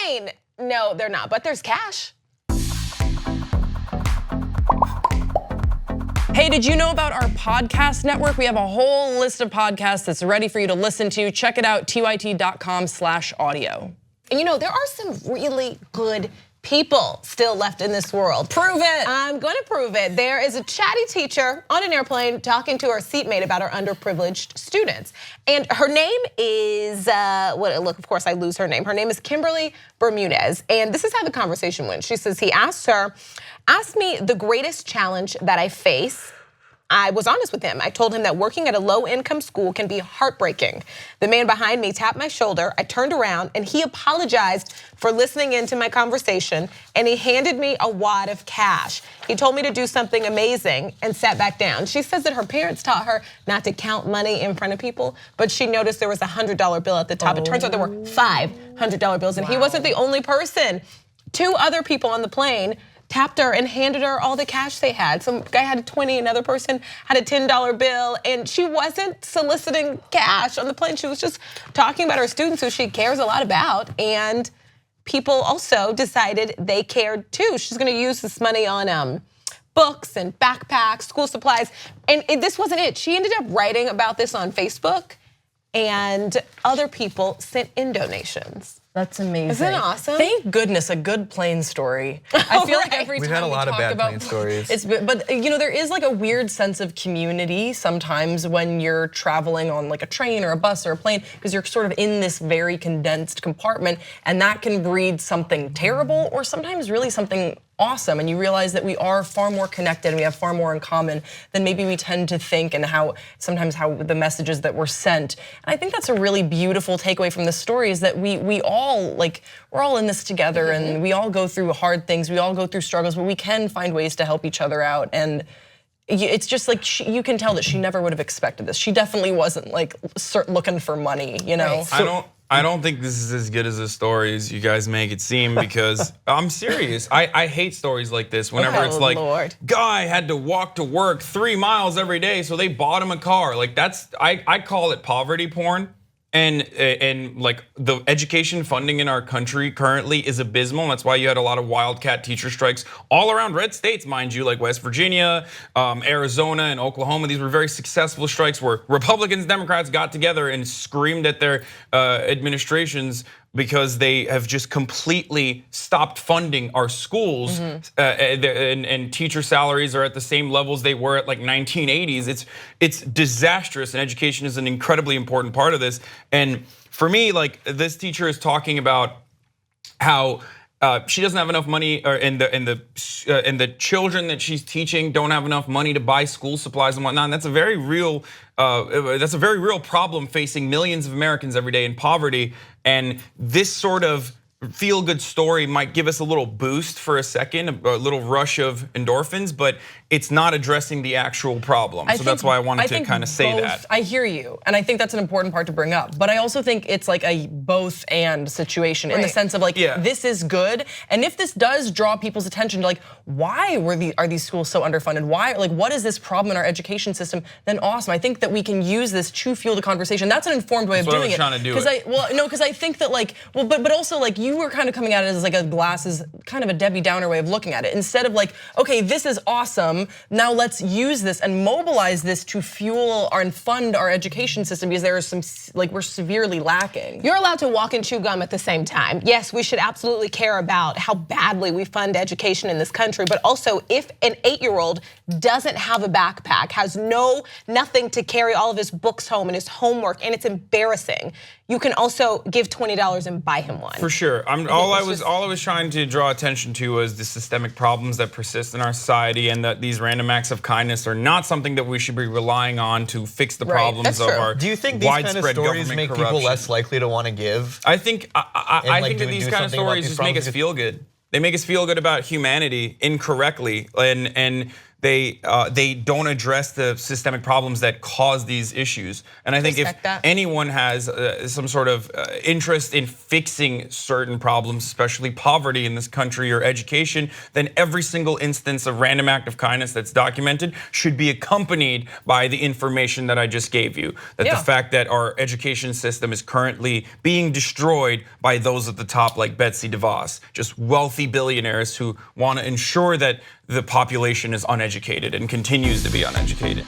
plane. No, they're not, but there's cash. Hey, did you know about our podcast network? We have a whole list of podcasts that's ready for you to listen to. Check it out, tyt.com/audio. And you know, there are some really good people still left in this world. Prove it. I'm gonna prove it. There is a chatty teacher on an airplane talking to her seatmate about her underprivileged students. And her name is, of course I lose her name. Her name is Kimberly Bermudez. And this is how the conversation went. She says he asked her, ask me the greatest challenge that I face. I was honest with him. I told him that working at a low-income school can be heartbreaking. The man behind me tapped my shoulder. I turned around and he apologized for listening into my conversation and he handed me a wad of cash. He told me to do something amazing and sat back down. She says that her parents taught her not to count money in front of people, but she noticed there was a $100 bill at the top. It turns out there were $500 bills and he wasn't the only person. 2 other people on the plane tapped her and handed her all the cash they had. Some guy had a 20, another person had a $10 bill, and she wasn't soliciting cash on the plane. She was just talking about her students who she cares a lot about, and people also decided they cared too. She's gonna use this money on books and backpacks, school supplies, and this wasn't it. She ended up writing about this on Facebook, and other people sent in donations. That's amazing. Isn't it awesome? Thank goodness, a good plane story. I feel like every time we've had a lot of bad plane stories. stories. But you know, there is like a weird sense of community sometimes when you're traveling on like a train or a bus or a plane, because you're sort of in this very condensed compartment, and that can breed something terrible or sometimes really something awesome, and you realize that we are far more connected and we have far more in common than maybe we tend to think, and sometimes how the messages that were sent. And I think that's a really beautiful takeaway from this story, is that we all, like, we're all in this together, and we all go through hard things, we all go through struggles, but we can find ways to help each other out. And it's just like, you can tell that she never would have expected this. She definitely wasn't like looking for money, you know? Right. I don't think this is as good as the stories you guys make it seem, because I'm serious. I hate stories like this whenever it's like, guy had to walk to work 3 miles every day, so they bought him a car. Like I call it poverty porn. And like the education funding in our country currently is abysmal. That's why you had a lot of wildcat teacher strikes all around red states, mind you, like West Virginia, Arizona, and Oklahoma. These were very successful strikes where Republicans, Democrats got together and screamed at their administrations because they have just completely stopped funding our schools, and teacher salaries are at the same levels they were at like 1980s. It's disastrous, and education is an incredibly important part of this. And for me, like, this teacher is talking about how she doesn't have enough money, and the children that she's teaching don't have enough money to buy school supplies and whatnot. And that's a very real problem facing millions of Americans every day in poverty. And this sort of feel-good story might give us a little boost for a second, a little rush of endorphins, but it's not addressing the actual problem. So that's why I wanted to kind of say that. I hear you, and I think that's an important part to bring up. But I also think it's like a both and situation in the sense of like, this is good, and if this does draw people's attention to like, why are these schools so underfunded? Why, like, what is this problem in our education system? Then awesome. I think that we can use this to fuel the conversation. That's an informed way of doing it. That's what I was trying to do. Because I think that like, but also like you were kind of coming at it as like a glasses, kind of a Debbie Downer way of looking at it. Instead of like, okay, this is awesome. Now let's use this and mobilize this to fuel and fund our education system, because there is some, like, we're severely lacking. You're allowed to walk and chew gum at the same time. Yes, we should absolutely care about how badly we fund education in this country, but also if an 8-year-old doesn't have a backpack, has nothing to carry all of his books home and his homework, and it's embarrassing, you can also give $20 and buy him one. For sure. All I was trying to draw attention to was the systemic problems that persist in our society, and that these random acts of kindness are not something that we should be relying on to fix the problems of our widespread government corruption. Do you think these kind of stories make people less likely to want to give? I think that these kind of stories just make us feel good. They make us feel good about humanity incorrectly, and they don't address the systemic problems that cause these issues. And I think if anyone has some sort of interest in fixing certain problems, especially poverty in this country or education, then every single instance of random act of kindness that's documented should be accompanied by the information that I just gave you. That the fact that our education system is currently being destroyed by those at the top like Betsy DeVos, just wealthy billionaires who want to ensure that the population is uneducated and continues to be uneducated.